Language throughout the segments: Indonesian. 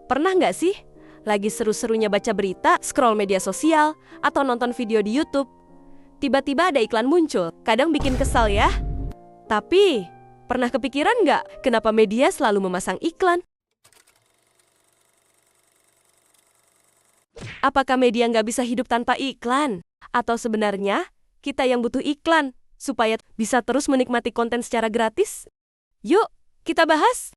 Pernah nggak sih? Lagi seru-serunya baca berita, scroll media sosial, atau nonton video di YouTube. Tiba-tiba ada iklan muncul, kadang bikin kesal ya. Tapi, pernah kepikiran nggak kenapa media selalu memasang iklan? Apakah media nggak bisa hidup tanpa iklan? Atau sebenarnya, kita yang butuh iklan, supaya bisa terus menikmati konten secara gratis? Yuk, kita bahas!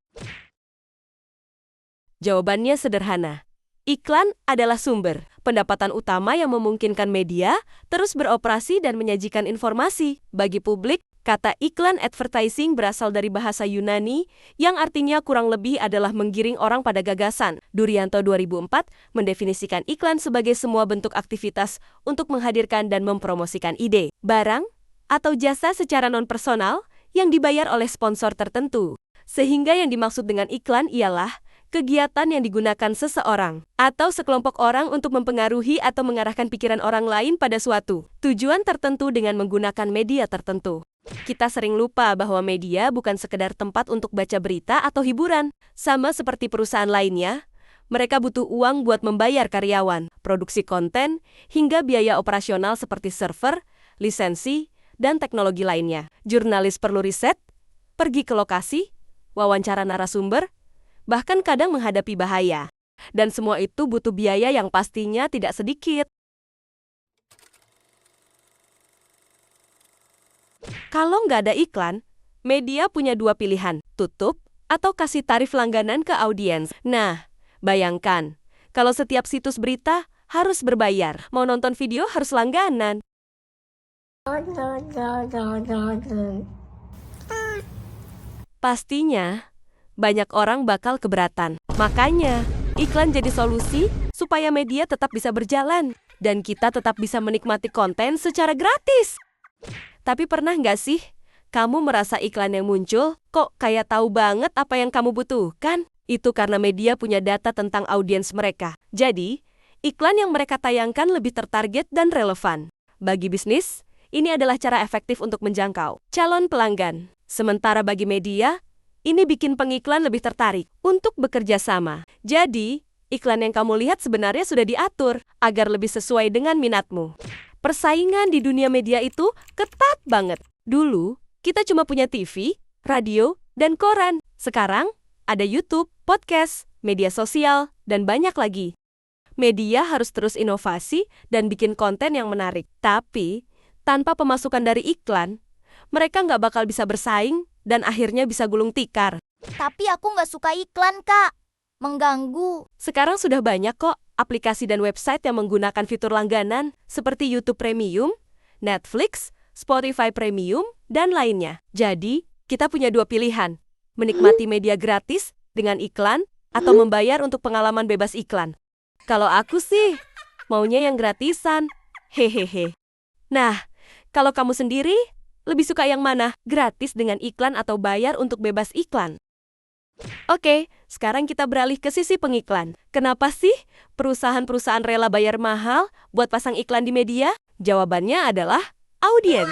Jawabannya sederhana. Iklan adalah sumber pendapatan utama yang memungkinkan media terus beroperasi dan menyajikan informasi. Bagi publik, kata iklan advertising berasal dari bahasa Yunani yang artinya kurang lebih adalah menggiring orang pada gagasan. Durianto 2004 mendefinisikan iklan sebagai semua bentuk aktivitas untuk menghadirkan dan mempromosikan ide, barang, atau jasa secara non-personal yang dibayar oleh sponsor tertentu. Sehingga yang dimaksud dengan iklan ialah kegiatan yang digunakan seseorang atau sekelompok orang untuk mempengaruhi atau mengarahkan pikiran orang lain pada suatu tujuan tertentu dengan menggunakan media tertentu. Kita sering lupa bahwa media bukan sekedar tempat untuk baca berita atau hiburan. Sama seperti perusahaan lainnya, mereka butuh uang buat membayar karyawan, produksi konten, hingga biaya operasional seperti server, lisensi, dan teknologi lainnya. Jurnalis perlu riset, pergi ke lokasi, wawancara narasumber, bahkan kadang menghadapi bahaya. Dan semua itu butuh biaya yang pastinya tidak sedikit. Kalau nggak ada iklan, media punya dua pilihan, tutup atau kasih tarif langganan ke audiens. Nah, bayangkan, kalau setiap situs berita harus berbayar, mau nonton video harus langganan. Pastinya, banyak orang bakal keberatan. Makanya, iklan jadi solusi supaya media tetap bisa berjalan dan kita tetap bisa menikmati konten secara gratis. Tapi pernah nggak sih, kamu merasa iklan yang muncul kok kayak tahu banget apa yang kamu butuhkan? Itu karena media punya data tentang audiens mereka. Jadi, iklan yang mereka tayangkan lebih tertarget dan relevan. Bagi bisnis, ini adalah cara efektif untuk menjangkau calon pelanggan. Sementara bagi media, ini bikin pengiklan lebih tertarik untuk bekerja sama. Jadi, iklan yang kamu lihat sebenarnya sudah diatur agar lebih sesuai dengan minatmu. Persaingan di dunia media itu ketat banget. Dulu, kita cuma punya TV, radio, dan koran. Sekarang, ada YouTube, podcast, media sosial, dan banyak lagi. Media harus terus inovasi dan bikin konten yang menarik. Tapi, tanpa pemasukan dari iklan, mereka nggak bakal bisa bersaing dan akhirnya bisa gulung tikar. Tapi aku nggak suka iklan, Kak. Mengganggu. Sekarang sudah banyak kok aplikasi dan website yang menggunakan fitur langganan seperti YouTube Premium, Netflix, Spotify Premium, dan lainnya. Jadi, kita punya dua pilihan. Menikmati media gratis dengan iklan atau membayar untuk pengalaman bebas iklan. Kalau aku sih, maunya yang gratisan. Hehehe. Nah, kalau kamu sendiri, lebih suka yang mana? Gratis dengan iklan atau bayar untuk bebas iklan? Oke, sekarang kita beralih ke sisi pengiklan. Kenapa sih perusahaan-perusahaan rela bayar mahal buat pasang iklan di media? Jawabannya adalah audiens.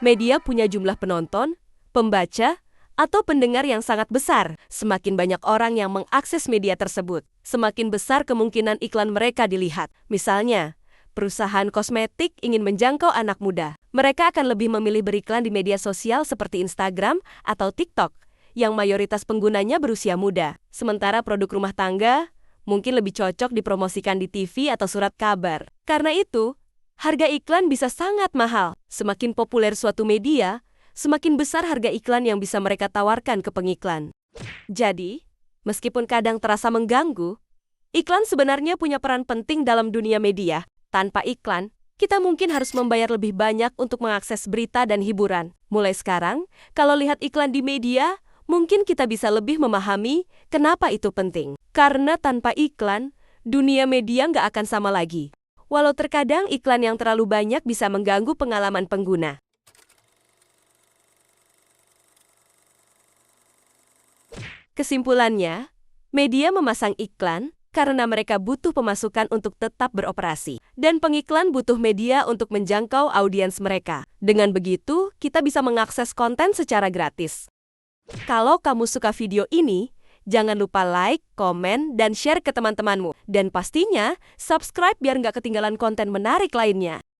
Media punya jumlah penonton, pembaca, atau pendengar yang sangat besar. Semakin banyak orang yang mengakses media tersebut, semakin besar kemungkinan iklan mereka dilihat. Misalnya, perusahaan kosmetik ingin menjangkau anak muda. Mereka akan lebih memilih beriklan di media sosial seperti Instagram atau TikTok, yang mayoritas penggunanya berusia muda. Sementara produk rumah tangga mungkin lebih cocok dipromosikan di TV atau surat kabar. Karena itu, harga iklan bisa sangat mahal. Semakin populer suatu media, semakin besar harga iklan yang bisa mereka tawarkan ke pengiklan. Jadi, meskipun kadang terasa mengganggu, iklan sebenarnya punya peran penting dalam dunia media. Tanpa iklan, kita mungkin harus membayar lebih banyak untuk mengakses berita dan hiburan. Mulai sekarang, kalau lihat iklan di media, mungkin kita bisa lebih memahami kenapa itu penting. Karena tanpa iklan, dunia media nggak akan sama lagi. Walau terkadang iklan yang terlalu banyak bisa mengganggu pengalaman pengguna. Kesimpulannya, media memasang iklan karena mereka butuh pemasukan untuk tetap beroperasi. Dan pengiklan butuh media untuk menjangkau audiens mereka. Dengan begitu, kita bisa mengakses konten secara gratis. Kalau kamu suka video ini, Jangan lupa like, komen, dan share ke teman-temanmu. Dan pastinya, subscribe biar nggak ketinggalan konten menarik lainnya.